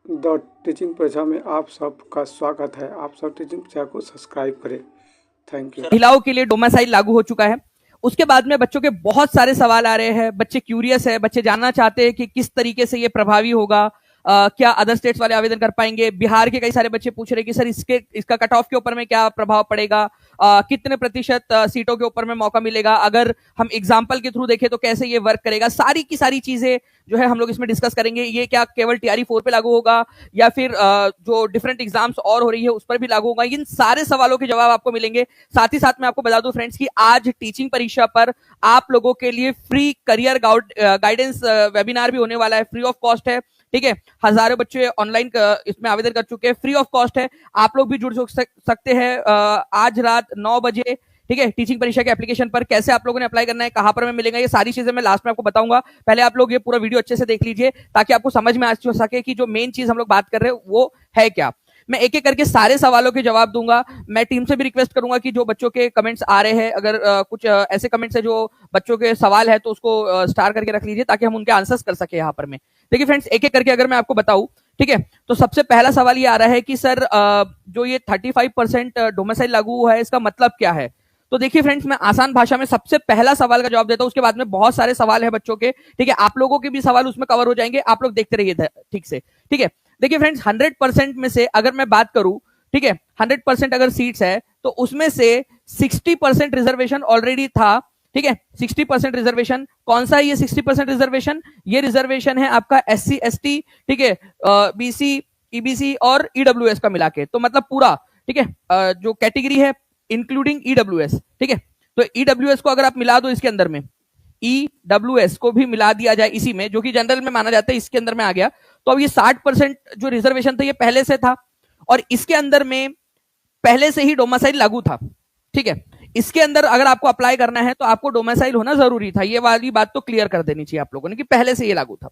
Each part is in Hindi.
द टीचिंग परीक्षा में आप सबका स्वागत है। आप सब टीचिंग परीक्षा को सब्सक्राइब करें। Thank you. महिलाओं के लिए डोमिसाइल लागू हो चुका है। उसके बाद में बच्चों के बहुत सारे सवाल आ रहे हैं, बच्चे क्यूरियस है, बच्चे जानना चाहते हैं कि किस तरीके से ये प्रभावी होगा। क्या अदर स्टेट्स वाले आवेदन कर पाएंगे। बिहार के कई सारे बच्चे पूछ रहे हैं कि सर इसका कट ऑफ के ऊपर में क्या प्रभाव पड़ेगा, कितने प्रतिशत सीटों के ऊपर में मौका मिलेगा, अगर हम एग्जाम्पल के थ्रू देखें तो कैसे ये वर्क करेगा। सारी की सारी चीजें जो है हम लोग इसमें डिस्कस करेंगे। ये क्या केवल टीआरई 4 पे लागू होगा या फिर जो डिफरेंट एग्जाम्स और हो रही है उस पर भी लागू होगा। इन सारे सवालों के जवाब आपको मिलेंगे। साथ ही साथ मैं आपको बता दूं फ्रेंड्स कि आज टीचिंग परीक्षा पर आप लोगों के लिए फ्री करियर गाइडेंस वेबिनार भी होने वाला है। फ्री ऑफ कॉस्ट है, ठीक है। हजारों बच्चे ऑनलाइन इसमें आवेदन कर चुके हैं, फ्री ऑफ कॉस्ट है। आप लोग भी जुड़ सकते हैं आज रात 9 बजे, ठीक है। टीचिंग परीक्षा के एप्लीकेशन पर कैसे आप लोगों ने अप्लाई करना है, कहां पर मैं मिलेगा, ये सारी चीजें मैं लास्ट में आपको बताऊंगा। पहले आप लोग ये पूरा वीडियो अच्छे से देख लीजिए ताकि आपको समझ में आ सके कि जो मेन चीज हम लोग बात कर रहे हैं वो है क्या। मैं एक एक करके सारे सवालों के जवाब दूंगा। मैं टीम से भी रिक्वेस्ट करूंगा कि जो बच्चों के कमेंट्स आ रहे हैं, अगर कुछ ऐसे कमेंट्स है जो बच्चों के सवाल है तो उसको स्टार करके रख लीजिए ताकि हम उनके आंसर्स कर सके यहाँ पर में। देखिए फ्रेंड्स, एक एक करके अगर मैं आपको बताऊं, ठीक है, तो सबसे पहला सवाल ये आ रहा है कि सर जो ये 35% डोमिसाइल लागू हुआ है इसका मतलब क्या है। तो देखिए फ्रेंड्स, मैं आसान भाषा में सबसे पहला सवाल का जवाब देता हूं, उसके बाद में बहुत सारे सवाल है बच्चों के, ठीक है। आप लोगों के भी सवाल उसमें कवर हो जाएंगे, आप लोग देखते रहिए ठीक से, ठीक है। देखिए फ्रेंड्स, 100% में से अगर मैं बात करूं, ठीक है, 100% अगर सीट्स है तो उसमें से 60% रिजर्वेशन ऑलरेडी था, ठीक है। 60% रिजर्वेशन कौन सा है ये 60% रिजर्वेशन? ये रिजर्वेशन है आपका SC ST, ठीक है, BC EBC और EWS का मिला के, तो मतलब पूरा, ठीक है, जो कैटेगरी है इंक्लूडिंग EWS, ठीक है। तो EWS को अगर आप मिला दो इसके अंदर में, EWS को भी मिला दिया जाए इसी में, जो कि जनरल में माना जाता है, इसके अंदर में आ गया, तो अब ये 60% जो रिजर्वेशन था ये पहले से था और इसके अंदर में पहले से ही डोमिसाइल लागू था, ठीक है। इसके अंदर अगर आपको अप्लाई करना है तो आपको डोमिसाइल होना जरूरी था। ये वाली बात तो क्लियर कर देनी चाहिए आप लोगों ने कि पहले से ये लागू था।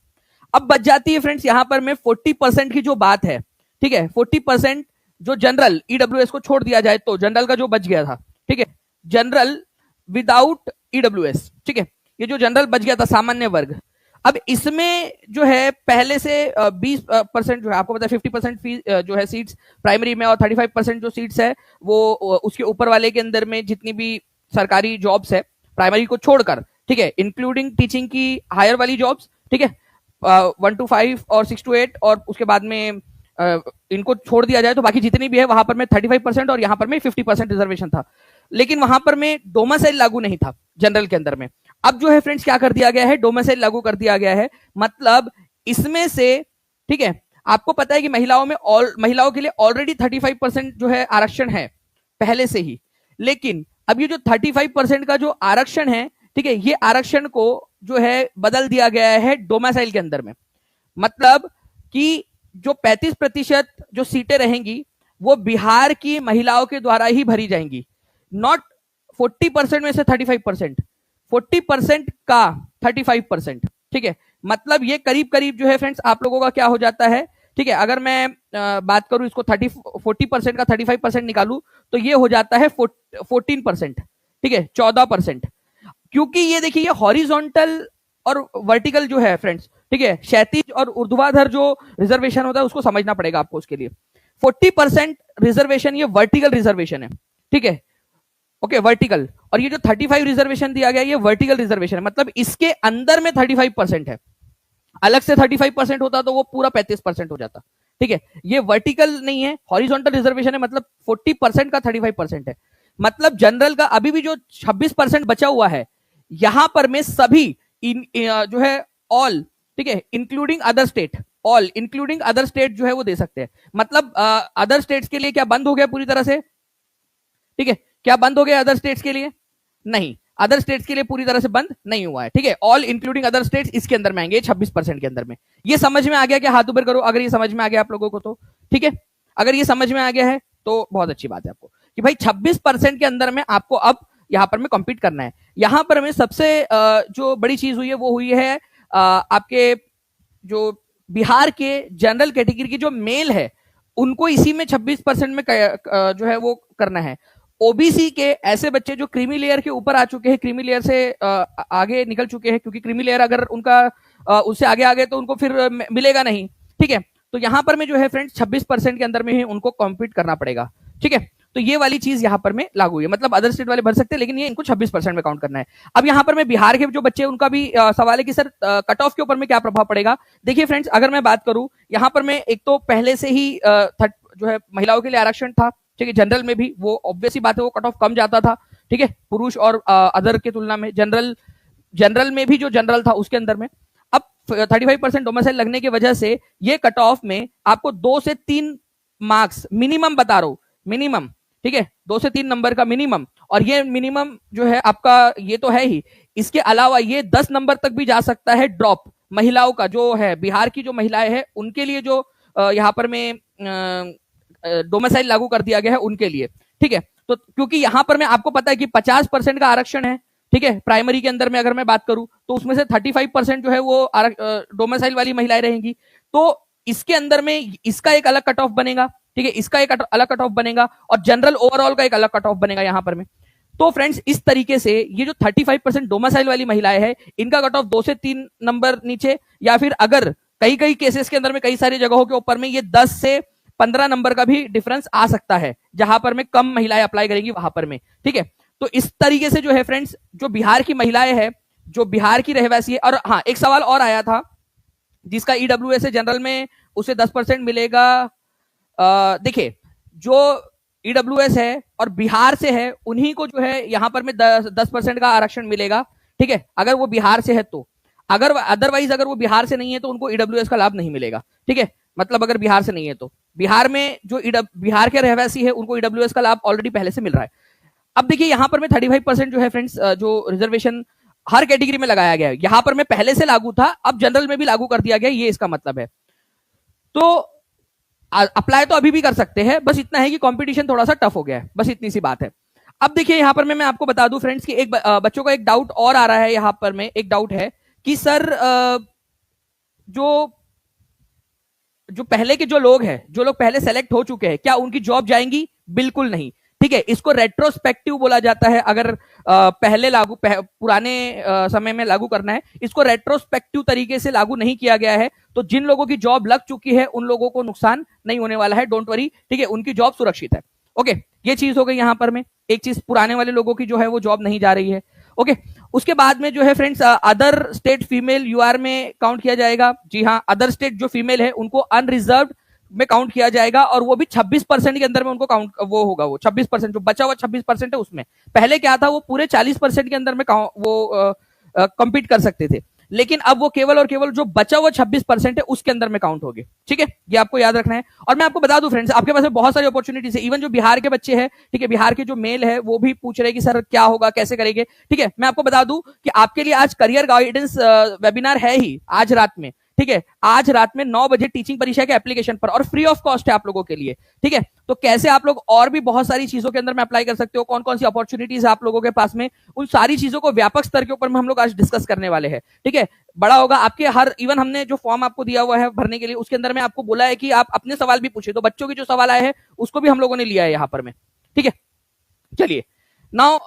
अब बच जाती है फ्रेंड्स यहां पर में 40% की जो बात है, ठीक है, 40% जो जनरल EWS को छोड़ दिया जाए तो जनरल का जो बच गया था, ठीक है, जनरल विदाउट EWS, ठीक है, ये जो जनरल बच गया था सामान्य वर्ग, अब इसमें जो है पहले से 20% जो है, आपको पता है 50% फीस जो है सीट्स प्राइमरी में और 35% जो सीट्स है वो उसके ऊपर वाले के अंदर में जितनी भी सरकारी जॉब्स है प्राइमरी को छोड़कर, ठीक है, इंक्लूडिंग टीचिंग की हायर वाली जॉब्स, ठीक है, 1 to 5 और 6 to 8 और उसके बाद में इनको छोड़ दिया जाए तो बाकी जितनी भी है वहां पर में 35% और यहां पर में 50% रिजर्वेशन था, लेकिन वहां पर में डोमिसाइल लागू नहीं था जनरल के अंदर में। अब जो है फ्रेंड्स क्या कर दिया गया है, डोमिसाइल लागू कर दिया गया है। मतलब इसमें से, ठीक है, आपको पता है कि महिलाओं के लिए ऑलरेडी 35% जो है आरक्षण है पहले से ही, लेकिन अब ये जो 35% का जो आरक्षण है, ठीक है, ये आरक्षण को जो है बदल दिया गया है डोमिसाइल के अंदर में। मतलब कि जो 35% जो सीटें रहेंगी वो बिहार की महिलाओं के द्वारा ही भरी जाएंगी, नॉट 40% में से 35%, 40% का 35%, ठीक है। मतलब ये करीब करीब जो है फ्रेंड्स आप लोगों का क्या हो जाता है, ठीक है, अगर मैं बात करूं इसको 40% का 35% निकालू तो ये हो जाता है 14%, ठीक है, 14%। क्योंकि ये देखिए ये हॉरिजॉन्टल और वर्टिकल जो है फ्रेंड्स, ठीक है, क्षैतिज और ऊर्ध्वाधर जो रिजर्वेशन होता है उसको समझना पड़ेगा आपको उसके लिए। 40% रिजर्वेशन ये वर्टिकल रिजर्वेशन है, ठीक है, ओके, वर्टिकल। और ये जो 35 रिजर्वेशन दिया गया ये वर्टिकल रिजर्वेशन है, मतलब इसके अंदर में 35% है। अलग से 35% होता तो वो पूरा 35% हो जाता, ठीक है। ये वर्टिकल नहीं है, हॉरिजॉन्टल रिजर्वेशन है, मतलब 40% का 35% है। मतलब जनरल का अभी भी जो 26% बचा हुआ है यहां पर में सभी जो है ऑल, ठीक है, including other state, all including other state जो है वो दे सकते हैं। मतलब अदर स्टेट्स के लिए क्या बंद हो गया पूरी तरह से, ठीक है, क्या बंद हो गया अदर स्टेट्स के लिए? नहीं, अदर स्टेट्स के लिए पूरी तरह से बंद नहीं हुआ है, ठीक है। ऑल इंक्लूडिंग अदर स्टेट्स इसके अंदर में आएंगे 26% के अंदर में। ये समझ में आ गया क्या? हाथ ऊपर करो अगर ये समझ में आ गया आप लोगों को तो, ठीक है। अगर ये समझ में आ गया है तो बहुत अच्छी बात है आपको कि भाई 26% के अंदर में आपको अब यहां पर में कॉम्पीट करना है। यहां पर में सबसे जो बड़ी चीज हुई है वो हुई है आपके जो बिहार के जनरल कैटेगरी की जो मेल है उनको इसी में 26% में जो है वो करना है। ओबीसी के ऐसे बच्चे जो क्रीमी लेयर के ऊपर आ चुके हैं, क्रीमी लेयर से आगे निकल चुके हैं, क्योंकि क्रीमी लेयर अगर उनका उससे आगे आ गए तो उनको फिर मिलेगा नहीं, ठीक है। तो यहां पर में जो है फ्रेंड्स 26% के अंदर में ही उनको कॉम्पीट करना पड़ेगा, ठीक है। तो ये वाली चीज यहां पर में लागू है, मतलब अदर स्टेट वाले भर सकते हैं लेकिन ये इनको 26% में काउंट करना है। अब यहां पर में बिहार के जो बच्चे उनका भी सवाल है कि सर कट ऑफ के ऊपर में क्या प्रभाव पड़ेगा। देखिए फ्रेंड्स, अगर मैं बात करूं यहां पर में एक तो पहले से ही जो है महिलाओं के लिए आरक्षण था, ठीक है। जनरल में भी वो ऑब्वियस ही बात है, वो कट ऑफ कम जाता था, ठीक है, पुरुष और अदर के तुलना में। जनरल में भी जो जनरल था उसके अंदर में अब 35% डोमिसाइल लगने की वजह से ये कट ऑफ में आपको 2 से 3 मार्क्स मिनिमम बता रहा हूं, मिनिमम, ठीक है, 2 से 3 नंबर का मिनिमम। और ये मिनिमम जो है आपका ये तो है ही, इसके अलावा ये 10 नंबर तक भी जा सकता है ड्रॉप। महिलाओं का जो है, बिहार की जो महिलाएं हैं उनके लिए जो यहाँ पर में डोमिसाइल लागू कर दिया गया है उनके लिए, ठीक है। तो क्योंकि यहां पर में आपको पता है कि 50% का आरक्षण है, ठीक है, प्राइमरी के अंदर में अगर मैं बात करूं तो उसमें से 35% जो है वो डोमिसाइल वाली महिलाएं रहेंगी। तो इसके अंदर में इसका एक अलग कट ऑफ बनेगा, ठीक है, इसका एक अलग कट ऑफ बनेगा और जनरल ओवरऑल का एक अलग कट ऑफ बनेगा यहां पर में। तो फ्रेंड्स इस तरीके से ये जो 35% डोमिसाइल वाली महिलाएं हैं इनका कट ऑफ 2 से 3 नंबर नीचे, या फिर अगर कई कई केसेस के अंदर में कई सारी जगहों के ऊपर में ये 10 से 15 नंबर का भी डिफरेंस आ सकता है, जहां पर में कम महिलाएं अप्लाई करेंगी वहां पर में, ठीक है। तो इस तरीके से जो है फ्रेंड्स, जो बिहार की महिलाएं हैं, जो बिहार की रहवासी है। और हाँ, एक सवाल और आया था जिसका ईडब्ल्यूएस है जनरल में उसे 10% मिलेगा। देखिए, जो ईडब्ल्यूएस है और बिहार से है उन्हीं को जो है यहां पर में 10% का आरक्षण मिलेगा, ठीक है, अगर वो बिहार से है तो। अगर अदरवाइज अगर वो बिहार से नहीं है तो उनको ईडब्ल्यूएस का लाभ नहीं मिलेगा, ठीक है। मतलब अगर बिहार से नहीं है तो बिहार में जो बिहार के रहवासी है उनको ईडब्ल्यूएस का लाभ ऑलरेडी पहले से मिल रहा है। अब देखिए यहां पर में 35% जो है फ्रेंड्स जो रिजर्वेशन हर कैटेगरी में लगाया गया है, यहां पर में पहले से लागू था, अब जनरल में भी लागू कर दिया गया, ये इसका मतलब है। तो अप्लाई तो अभी भी कर सकते हैं, बस इतना है कि कंपटीशन थोड़ा सा टफ हो गया है, बस इतनी सी बात है। अब देखिए यहां पर मैं आपको बता दूं फ्रेंड्स कि एक बच्चों का एक डाउट और आ रहा है, यहां पर में एक डाउट है कि सर जो पहले के जो लोग हैं, जो लोग पहले सेलेक्ट हो चुके हैं, क्या उनकी जॉब जाएंगी? बिल्कुल नहीं, ठीक है। इसको रेट्रोस्पेक्टिव बोला जाता है। अगर पहले पुराने समय में लागू करना है, इसको रेट्रोस्पेक्टिव तरीके से लागू नहीं किया गया है, तो जिन लोगों की जॉब लग चुकी है उन लोगों को नुकसान नहीं होने वाला है, डोंट वरी, ठीक है, उनकी जॉब सुरक्षित है। ओके, ये चीज हो गई यहां पर में। एक चीज, पुराने वाले लोगों की जो है वो जॉब नहीं जा रही है। ओके, उसके बाद में जो है friends other state female UR में काउंट किया जाएगा। जी हाँ, अदर स्टेट जो फीमेल है उनको अनरिजर्व में काउंट किया जाएगा, और वो भी 26% के अंदर में उनको काउंट वो होगा, वो 26% जो बचा हुआ 26% है उसमें। पहले क्या था, वो पूरे 40% के अंदर में वो कंपीट कर सकते थे, लेकिन अब वो केवल और केवल जो बचा हुआ 26% है उसके अंदर में काउंट होगी, ठीक है, ये आपको याद रखना है। और मैं आपको बता दूं फ्रेंड्स, आपके पास में बहुत सारी अपॉर्चुनिटीज है। इवन जो बिहार के बच्चे हैं, ठीक है, बिहार के जो मेल है वो भी पूछ रहे हैं कि सर क्या होगा, कैसे करेंगे, ठीक है। मैं आपको बता दूं कि आपके लिए आज करियर गाइडेंस वेबिनार है ही आज रात में, ठीक है, आज रात में 9 बजे टीचिंग परीक्षा के एप्लीकेशन पर, और फ्री ऑफ कॉस्ट है आप लोगों के लिए, ठीक है। तो कैसे आप लोग और भी बहुत सारी चीजों के अंदर में अप्लाई कर सकते हो, कौन कौन सी अपॉर्चुनिटीज आप लोगों के पास में, उन सारी चीजों को व्यापक स्तर के ऊपर में हम लोग आज डिस्कस करने वाले हैं, ठीक है। बड़ा होगा आपके हर, इवन हमने जो फॉर्म आपको दिया हुआ है भरने के लिए, उसके अंदर में आपको बोला है कि आप अपने सवाल भी पूछे, तो बच्चों के जो सवाल आए हैं उसको भी हम लोगों ने लिया है यहाँ पर में, ठीक है। चलिए नाउ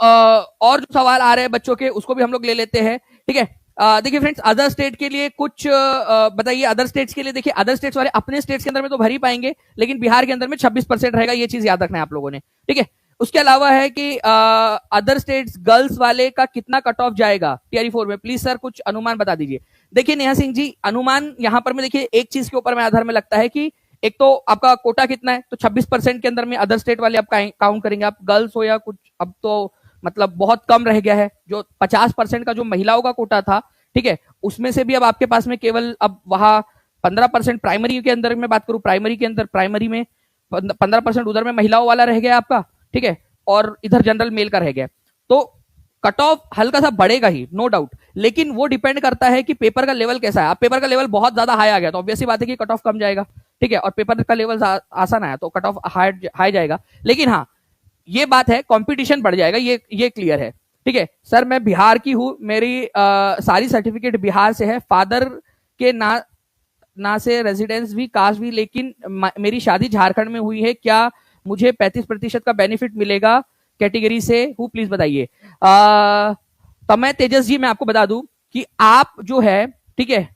और जो सवाल आ रहे हैं बच्चों के उसको भी हम लोग ले लेते हैं, ठीक है। देखिए फ्रेंड्स, अदर स्टेट के लिए कुछ बताइए। अदर स्टेट्स के लिए देखिए, अदर स्टेट्स वाले अपने स्टेट्स के अंदर में तो भर ही पाएंगे, लेकिन बिहार के अंदर में 26% रहेगा, ये चीज याद रखना है आप लोगों ने, ठीक है। उसके अलावा है कि अदर स्टेट्स गर्ल्स वाले का कितना कट ऑफ जाएगा टीआरई 4 में, प्लीज सर कुछ अनुमान बता दीजिए। देखिए नेहा सिंह जी, अनुमान यहां पर में देखिए एक चीज के ऊपर में आधार में लगता है कि एक तो आपका कोटा कितना है, तो 26% के अंदर में अदर स्टेट वाले आप काउंट करेंगे, आप गर्ल्स हो या कुछ, अब तो मतलब बहुत कम रह गया है। जो 50% का जो महिलाओं का कोटा था, ठीक है, उसमें से भी अब आपके पास में केवल अब वहां 15% प्राइमरी के अंदर में बात करूं, प्राइमरी के अंदर, प्राइमरी में 15% उधर में महिलाओं वाला रह गया आपका, ठीक है, और इधर जनरल मेल का रह गया। तो कट ऑफ हल्का सा बढ़ेगा ही, नो डाउट, लेकिन वो डिपेंड करता है कि पेपर का लेवल कैसा है। आप पेपर का लेवल बहुत ज्यादा हाई आ गया तो ऑब्वियस बात है कि कट ऑफ कम जाएगा, ठीक है, और पेपर का लेवल आसान आया तो कट ऑफ हाई जाएगा। लेकिन हाँ, ये बात है, कंपटीशन बढ़ जाएगा, ये क्लियर है, ठीक है। सर मैं बिहार की हूं, मेरी सारी सर्टिफिकेट बिहार से है, फादर के ना से रेजिडेंस भी, कास्ट भी, लेकिन मेरी शादी झारखंड में हुई है, क्या मुझे 35% का बेनिफिट मिलेगा कैटेगरी से? हूँ प्लीज बताइए। तमय तेजस जी, मैं आपको बता दूं कि आप जो है, ठीक है,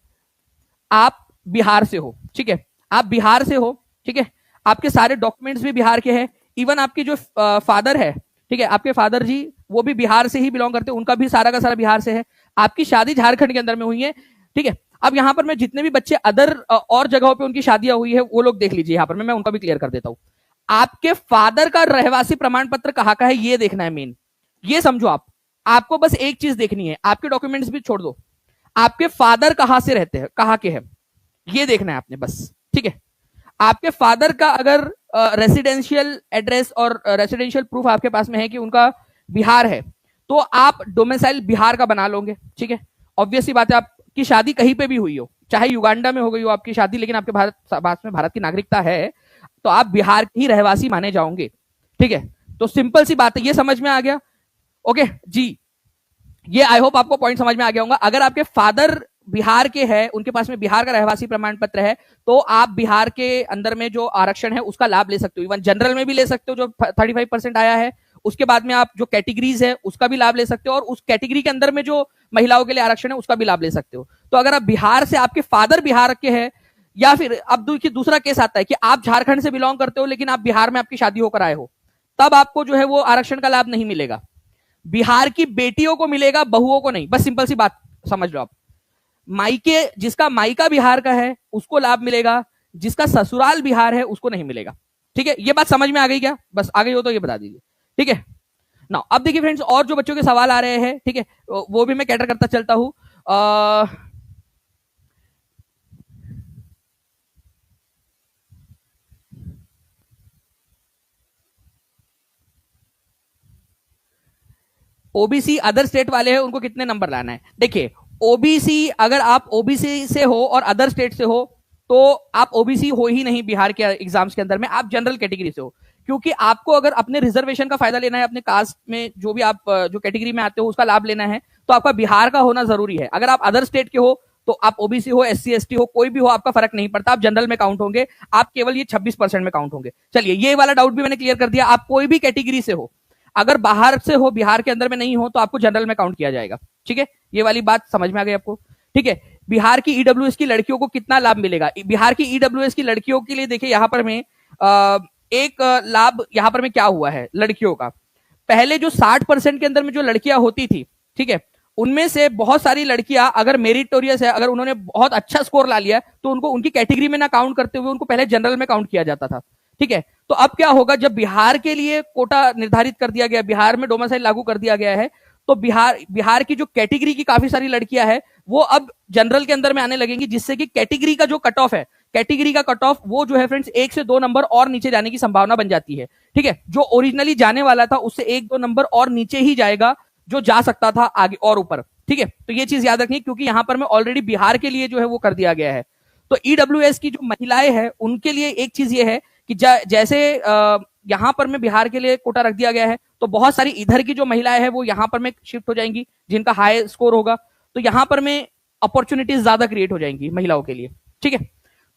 आप बिहार से हो, ठीक है, आप बिहार से हो, ठीक है, आपके सारे डॉक्यूमेंट्स भी बिहार के हैं, इवन आपके जो फादर है, ठीक है, आपके फादर जी वो भी बिहार से ही बिलोंग करते हैं, उनका भी सारा का सारा बिहार से है, आपकी शादी झारखंड के अंदर में हुई है, ठीक है। अब यहाँ पर मैं जितने भी बच्चे अदर और जगहों पे उनकी शादियां हुई है वो लोग देख लीजिए, यहाँ पर मैं उनका भी क्लियर कर देता हूँ। आपके फादर का रहवासी प्रमाण पत्र कहाँ का है ये देखना है मेन, ये समझो आप, आपको बस एक चीज देखनी है, आपके डॉक्यूमेंट्स भी छोड़ दो, आपके फादर कहां से रहते हैं, कहां के हैं, ये देखना है आपने बस, ठीक है। आपके फादर का अगर रेसिडेंशियल एड्रेस और रेसिडेंशियल प्रूफ आपके पास में है कि उनका बिहार है, तो आप डोमिसाइल बिहार का बना लोगे, ठीक है। ऑब्वियसली बात है, आपकी शादी कहीं पे भी हुई हो, चाहे युगांडा में हो गई हो आपकी शादी, लेकिन आपके भारत की नागरिकता है, तो आप बिहार के ही रहवासी माने जाओगे, ठीक है। तो सिंपल सी बात है, ये समझ में आ गया, ओके जी। ये आई होप आपको पॉइंट समझ में आ गया होगा। अगर आपके फादर बिहार के हैं, उनके पास में बिहार का रहवासी प्रमाण पत्र है, तो आप बिहार के अंदर में जो आरक्षण है उसका लाभ ले सकते हो, इवन जनरल में भी ले सकते हो जो 35% आया है, उसके बाद में आप जो कैटेगरीज है उसका भी लाभ ले सकते हो, और उस कैटेगरी के अंदर में जो महिलाओं के लिए आरक्षण है उसका भी लाभ ले सकते हो। तो अगर आप बिहार से, आपके फादर बिहार के हैं, या फिर अब दूसरा केस आता है कि आप झारखंड से बिलोंग करते हो लेकिन आप बिहार में आपकी शादी होकर आए हो, तब आपको जो है वो आरक्षण का लाभ नहीं मिलेगा, बिहार की बेटियों को मिलेगा, बहुओं को नहीं, बस सिंपल सी बात समझ लो आप। मायके, जिसका मायका बिहार का है उसको लाभ मिलेगा, जिसका ससुराल बिहार है उसको नहीं मिलेगा, ठीक है। ये बात समझ में आ गई क्या? बस आ गई हो तो ये बता दीजिए, ठीक है ना। अब देखिए फ्रेंड्स, और जो बच्चों के सवाल आ रहे हैं, ठीक है, वो भी मैं कैटर करता चलता हूं। ओबीसी अदर स्टेट वाले हैं, उनको कितने नंबर लाना है? देखिए, ओबीसी, अगर आप ओबीसी से हो और अदर स्टेट से हो, तो आप ओबीसी हो ही नहीं बिहार के एग्जाम्स के अंदर में, आप जनरल कैटेगरी से हो, क्योंकि आपको अगर अपने रिजर्वेशन का फायदा लेना है, अपने कास्ट में जो भी आप जो कैटेगरी में आते हो उसका लाभ लेना है, तो आपका बिहार का होना जरूरी है। अगर आप अदर स्टेट के हो तो आप ओबीसी हो, एससी एसटी हो, कोई भी हो, आपका फर्क नहीं पड़ता, आप जनरल में काउंट होंगे, आप केवल ये 26% में काउंट होंगे। चलिए, ये वाला डाउट भी मैंने क्लियर कर दिया। आप कोई भी कैटेगरी से हो, अगर बाहर से हो, बिहार के अंदर में नहीं हो, तो आपको जनरल में काउंट किया जाएगा, ठीक है। ये वाली बात समझ में आ गई आपको, ठीक है। बिहार की ईडब्ल्यूएस की लड़कियों को कितना लाभ मिलेगा? बिहार की ईडब्ल्यूएस की लड़कियों के लिए देखिए, यहां पर में एक लाभ यहां पर में क्या हुआ है लड़कियों का। पहले जो 60% के अंदर में जो लड़कियां होती थी, ठीक है, उनमें से बहुत सारी लड़कियां अगर मेरिटोरियस है, अगर उन्होंने बहुत अच्छा स्कोर ला लिया, तो उनको उनकी कैटेगरी में ना काउंट करते हुए उनको पहले जनरल में काउंट किया जाता था, ठीक है। तो अब क्या होगा, जब बिहार के लिए कोटा निर्धारित कर दिया गया, बिहार में डोमिसाइल लागू कर दिया गया है, तो बिहार की जो कैटेगरी की काफी सारी लड़कियां हैं वो अब जनरल के अंदर में आने लगेंगी, जिससे कि कैटेगरी का जो कट ऑफ है, कैटेगरी का कट ऑफ वो जो है फ्रेंड्स 1 से 2 नंबर और नीचे जाने की संभावना बन जाती है, ठीक है। जो ओरिजिनली जाने वाला था उससे 1-2 नंबर और नीचे ही जाएगा, जो जा सकता था आगे और ऊपर, ठीक है। तो ये चीज याद रखनी, क्योंकि यहां पर मैं ऑलरेडी बिहार के लिए जो है वो कर दिया गया है। तो ईडब्ल्यूएस की जो महिलाएं हैं उनके लिए एक चीज ये है कि जैसे यहां पर में बिहार के लिए कोटा रख दिया गया है, तो बहुत सारी इधर की जो महिलाएं हैं वो यहां पर में शिफ्ट हो जाएंगी, जिनका हाई स्कोर होगा, तो यहां पर में अपॉर्चुनिटीज ज्यादा क्रिएट हो जाएंगी महिलाओं के लिए, ठीक है।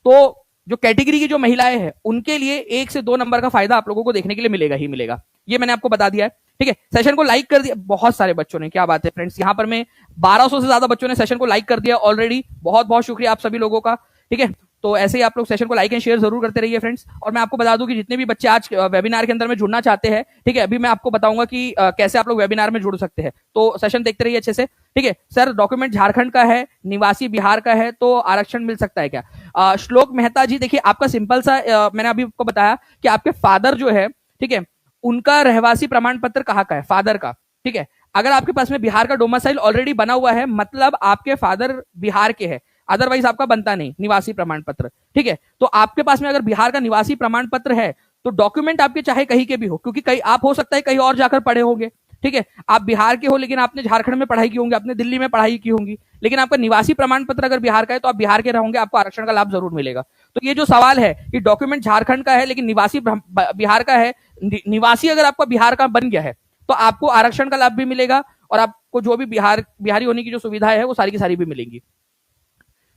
तो जो कैटेगरी की जो महिलाएं हैं उनके लिए 1 से 2 नंबर का फायदा आप लोगों को देखने के लिए मिलेगा ही मिलेगा, ये मैंने आपको बता दिया है, ठीक है। सेशन को लाइक कर दिया बहुत सारे बच्चों ने, क्या बात है फ्रेंड्स, यहां पर में 1200 से ज्यादा बच्चों ने सेशन को लाइक कर दिया ऑलरेडी, बहुत बहुत शुक्रिया आप सभी लोगों का, ठीक है। तो ऐसे ही आप लोग सेशन को लाइक एंड शेयर जरूर करते रहिए फ्रेंड्स। और मैं आपको बता दूं कि जितने भी बच्चे आज वेबिनार के अंदर में जुड़ना चाहते हैं, ठीक है, अभी मैं आपको बताऊंगा कि कैसे आप लोग वेबिनार में जुड़ सकते हैं, तो सेशन देखते रहिए अच्छे से, ठीक है। सर, डॉक्यूमेंट झारखंड का है, निवासी बिहार का है, तो आरक्षण मिल सकता है क्या? श्लोक मेहता जी, देखिए आपका सिंपल सा मैंने अभी आपको बताया कि आपके फादर जो है, ठीक है, उनका रहवासी प्रमाण पत्र कहाँ का है, फादर का, ठीक है। अगर आपके पास में बिहार का डोमिसाइल ऑलरेडी बना हुआ है, मतलब आपके फादर बिहार के हैं, अदरवाइज आपका बनता नहीं निवासी प्रमाण पत्र, ठीक है। तो आपके पास में अगर बिहार का निवासी प्रमाण पत्र है, तो डॉक्यूमेंट आपके चाहे कहीं के भी हो, क्योंकि कहीं आप हो सकता है कहीं और जाकर पढ़े होंगे, ठीक है। आप बिहार के हो लेकिन आपने झारखंड में पढ़ाई की होंगी, आपने दिल्ली में पढ़ाई की होंगी, लेकिन आपका निवासी प्रमाण पत्र अगर बिहार का है तो आप बिहार के रहोगे, आपको आरक्षण का लाभ जरूर मिलेगा। तो ये जो सवाल है कि डॉक्यूमेंट झारखंड का है लेकिन निवासी बिहार का है, निवासी अगर आपका बिहार का बन गया है तो आपको आरक्षण का लाभ भी मिलेगा, और आपको जो भी बिहारी होने की जो सुविधाएं है वो सारी की सारी भी मिलेंगी,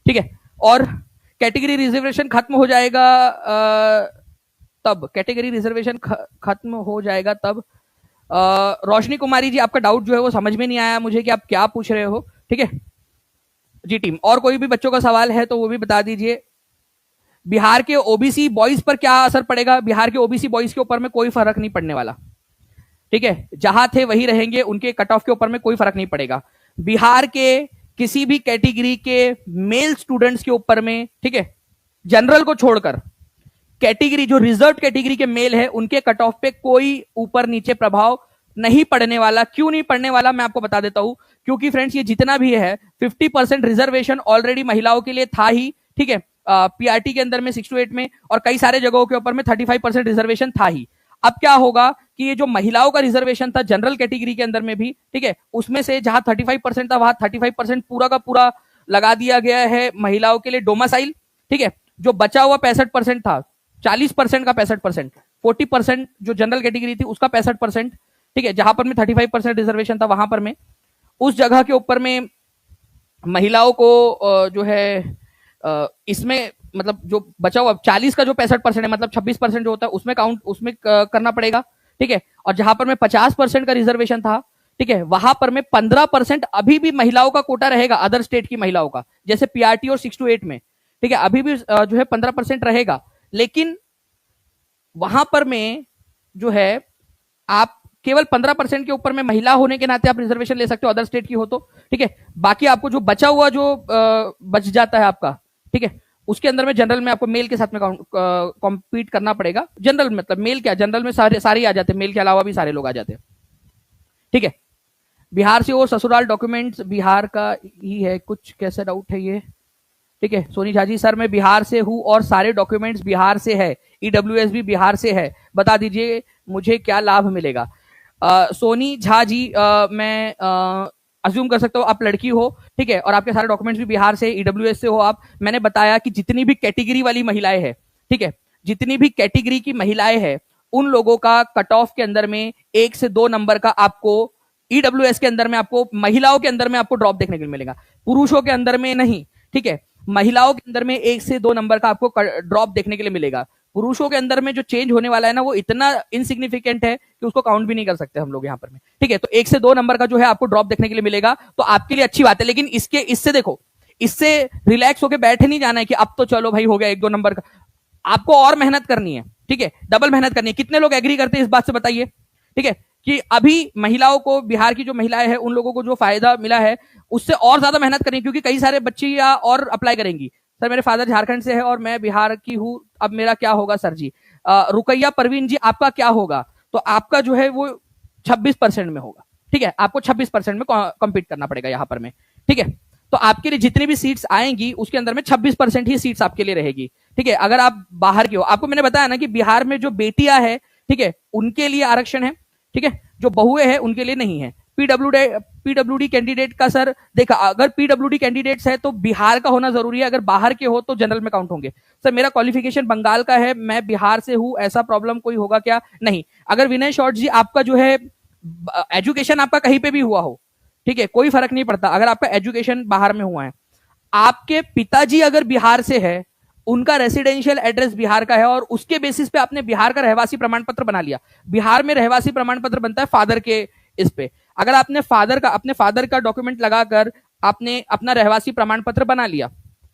ठीक है। और कैटेगरी रिजर्वेशन खत्म हो जाएगा तब, कैटेगरी रिजर्वेशन खत्म हो जाएगा तब। रोशनी कुमारी जी, आपका डाउट जो है वो समझ में नहीं आया मुझे कि आप क्या पूछ रहे हो, ठीक है जी टीम। और कोई भी बच्चों का सवाल है तो वो भी बता दीजिए। बिहार के ओबीसी बॉयज पर क्या असर पड़ेगा? बिहार के ओबीसी बॉयज के ऊपर में कोई फर्क नहीं पड़ने वाला, ठीक है, जहां थे वही रहेंगे, उनके कट ऑफ के ऊपर में कोई फर्क नहीं पड़ेगा। बिहार के किसी भी कैटेगरी के मेल स्टूडेंट्स के ऊपर में, ठीक है, जनरल को छोड़कर कैटेगरी जो रिजर्व कैटेगरी के मेल है उनके कट ऑफ पे कोई ऊपर नीचे प्रभाव नहीं पड़ने वाला। क्यों नहीं पड़ने वाला मैं आपको बता देता हूं, क्योंकि फ्रेंड्स ये जितना भी है 50% रिजर्वेशन ऑलरेडी महिलाओं के लिए था ही, ठीक है, पीआरटी के अंदर में 6 to 8 में, और कई सारे जगहों के ऊपर में 35% रिजर्वेशन था ही। अब क्या होगा कि ये जो महिलाओं का रिजर्वेशन था जनरल कैटेगरी के अंदर में भी, ठीक है, उसमें से जहां 35% था वहां 35% पूरा का पूरा लगा दिया गया है महिलाओं के लिए डोमासाइल, ठीक है। जो बचा हुआ 65% था, 40% का 65%, 40% जो जनरल कैटेगरी थी उसका 65%, ठीक है, जहां पर में 35% रिजर्वेशन था वहां पर में उस जगह के ऊपर में महिलाओं को जो है इसमें मतलब जो बचा हुआ 40 का जो 65% है, मतलब 26% जो होता है उसमें काउंट, उसमें करना पड़ेगा, ठीक है। और जहां पर में 50% का रिजर्वेशन था, ठीक है, वहां पर में 15% अभी भी महिलाओं का कोटा रहेगा, अदर स्टेट की महिलाओं का, जैसे पीआरटी और 6 to 8 में, ठीक है, अभी भी जो है 15% रहेगा। लेकिन वहां पर में जो है आप केवल 15% के ऊपर में महिला होने के नाते आप रिजर्वेशन ले सकते हो, अदर स्टेट की हो तो, ठीक है। बाकी आपको जो बचा हुआ जो बच जाता है आपका, ठीक है, उसके अंदर में जनरल में आपको मेल के साथ में कॉम्पीट करना पड़ेगा। जनरल मतलब मेल क्या, जनरल में सारे आ जाते हैं, मेल के अलावा भी सारे लोग आ जाते हैं, ठीक है। बिहार से वो ससुराल डॉक्यूमेंट्स बिहार का ही है, कुछ कैसे डाउट है ये, ठीक है। सोनी झा जी, सर मैं बिहार से हूं और सारे डॉक्यूमेंट्स बिहार से है, ईडब्ल्यूएस भी बिहार से है, बता दीजिए मुझे क्या लाभ मिलेगा। सोनी झा जी, मैं अज्यूम कर सकता हूँ आप लड़की हो, ठीक है, और आपके सारे डॉक्यूमेंट्स भी बिहार से, ईडब्ल्यूएस से हो आप। मैंने बताया कि जितनी भी कैटेगरी वाली महिलाएं हैं, ठीक है, जितनी भी कैटेगरी की महिलाएं हैं उन लोगों का कट ऑफ के अंदर में 1 से 2 नंबर का आपको ईडब्ल्यूएस के अंदर में, आपको महिलाओं के अंदर में आपको ड्रॉप देखने को मिलेगा, पुरुषों के अंदर में नहीं, ठीक है। महिलाओं के अंदर में 1 से 2 नंबर का आपको ड्रॉप देखने के लिए मिलेगा। पुरुषों के अंदर में जो चेंज होने वाला है ना वो इतना इनसिग्निफिकेंट है कि उसको काउंट भी नहीं कर सकते हम लोग यहाँ पर में, ठीक है। तो 1 से 2 नंबर का जो है आपको ड्रॉप देखने के लिए मिलेगा, तो आपके लिए अच्छी बात है। लेकिन इससे देखो, इससे रिलैक्स होकर बैठे नहीं जाना है कि अब तो चलो भाई हो गया 1-2 नंबर का, आपको और मेहनत करनी है, ठीक है, डबल मेहनत करनी है। कितने लोग एग्री करते हैं इस बात से बताइए, ठीक है, कि अभी महिलाओं को, बिहार की जो महिलाएं हैं उन लोगों को जो फायदा मिला है उससे और ज्यादा मेहनत करनी, क्योंकि कई सारे बच्चे या और अप्लाई करेंगी। सर मेरे फादर झारखंड से है और मैं बिहार की हूं, अब मेरा क्या होगा सर जी? रुकैया परवीन जी, आपका क्या होगा? तो आपका जो है वो 26% में होगा, ठीक है, आपको 26% में कॉम्पीट करना पड़ेगा यहाँ पर में, ठीक है। तो आपके लिए जितनी भी सीट्स आएंगी उसके अंदर में 26% ही सीट्स आपके लिए रहेगी, ठीक है। अगर आप बाहर के हो, आपको मैंने बताया ना कि बिहार में जो बेटियां है, ठीक है, उनके लिए आरक्षण है, ठीक है, जो बहुएं हैं उनके लिए नहीं है। पीडब्ल्यूडी कैंडिडेट का सर देखा, अगर पीडब्ल्यूडी कैंडिडेट्स है तो बिहार का होना जरूरी है, अगर बाहर के हो तो जनरल में काउंट होंगे। सर मेरा क्वालिफिकेशन बंगाल का है, मैं बिहार से हूं, ऐसा प्रॉब्लम कोई होगा क्या? नहीं। अगर विनय शॉर्ट जी, आपका जो है एजुकेशन आपका कहीं पे भी हुआ हो, ठीक है, कोई फर्क नहीं पड़ता, अगर आपका एजुकेशन बाहर में हुआ है, आपके पिताजी अगर बिहार से है, उनका रेसिडेंशियल एड्रेस बिहार का है और उसके बेसिस पे आपने बिहार का रहवासी प्रमाण पत्र बना लिया। बिहार में रहवासी प्रमाण पत्र बनता है फादर के इस पे, अगर आपने अपने फादर का डॉक्यूमेंट लगाकर आपने अपना रहवासी प्रमाण पत्र बना लिया,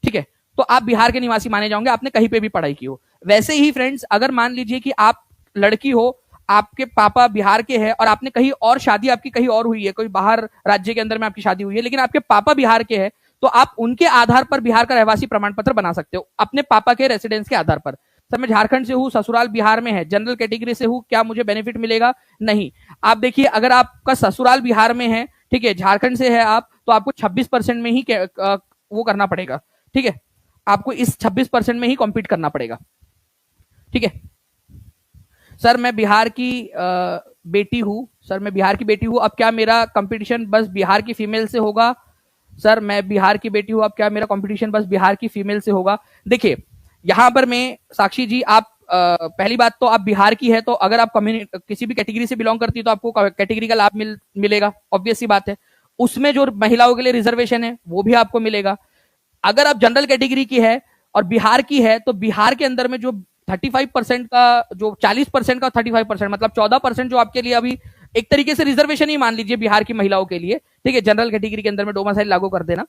ठीक है, तो आप बिहार के निवासी माने जाओगे, आपने कहीं पे भी पढ़ाई की हो। वैसे ही फ्रेंड्स, अगर मान लीजिए कि आप लड़की हो, आपके पापा बिहार के हैं और आपने कहीं और शादी आपकी कहीं और हुई है, कोई बाहर राज्य के अंदर में आपकी शादी हुई है, लेकिन आपके पापा बिहार के हैं, तो आप उनके आधार पर बिहार का रहवासी प्रमाण पत्र बना सकते हो, अपने पापा के रेसिडेंस के आधार पर। सर मैं झारखंड से हूं, ससुराल बिहार में है, जनरल कैटेगरी से हूं, क्या मुझे बेनिफिट मिलेगा? नहीं। आप देखिए, अगर आपका ससुराल बिहार में है, ठीक है, झारखंड से है आप, तो आपको 26% में ही वो करना पड़ेगा, ठीक है, आपको इस 26% में ही कॉम्पीट करना पड़ेगा, ठीक है। सर मैं बिहार की बेटी हूं, सर मैं बिहार की बेटी हूं, अब क्या मेरा कंपटीशन बस बिहार की फीमेल से होगा? सर मैं बिहार की बेटी हूं, अब क्या मेरा कंपटीशन बस बिहार की फीमेल से होगा? देखिए यहां पर मैं, साक्षी जी, आप पहली बात तो आप बिहार की है, तो अगर आप किसी भी कैटेगरी से बिलोंग करती है तो आपको कैटेगरी का लाभ मिलेगा, ऑब्वियस सी बात है। उसमें जो महिलाओं के लिए रिजर्वेशन है वो भी आपको मिलेगा। अगर आप जनरल कैटेगरी की है और बिहार की है, तो बिहार के अंदर में जो 35% का, जो 40% का 35%, मतलब 14% जो आपके लिए अभी एक तरीके से रिजर्वेशन ही मान लीजिए बिहार की महिलाओं के लिए, ठीक है, जनरल कैटेगरी के अंदर में डोमासाइल लागू कर देना,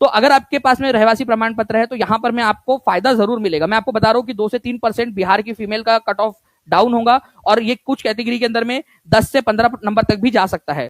तो अगर आपके पास में रहवासी प्रमाण पत्र है तो यहां पर मैं आपको फायदा जरूर मिलेगा। मैं आपको बता रहा हूं कि 2 से 3% बिहार की फीमेल का कट ऑफ डाउन होगा और ये कुछ कैटेगरी के अंदर में 10 से 15 नंबर तक भी जा सकता है।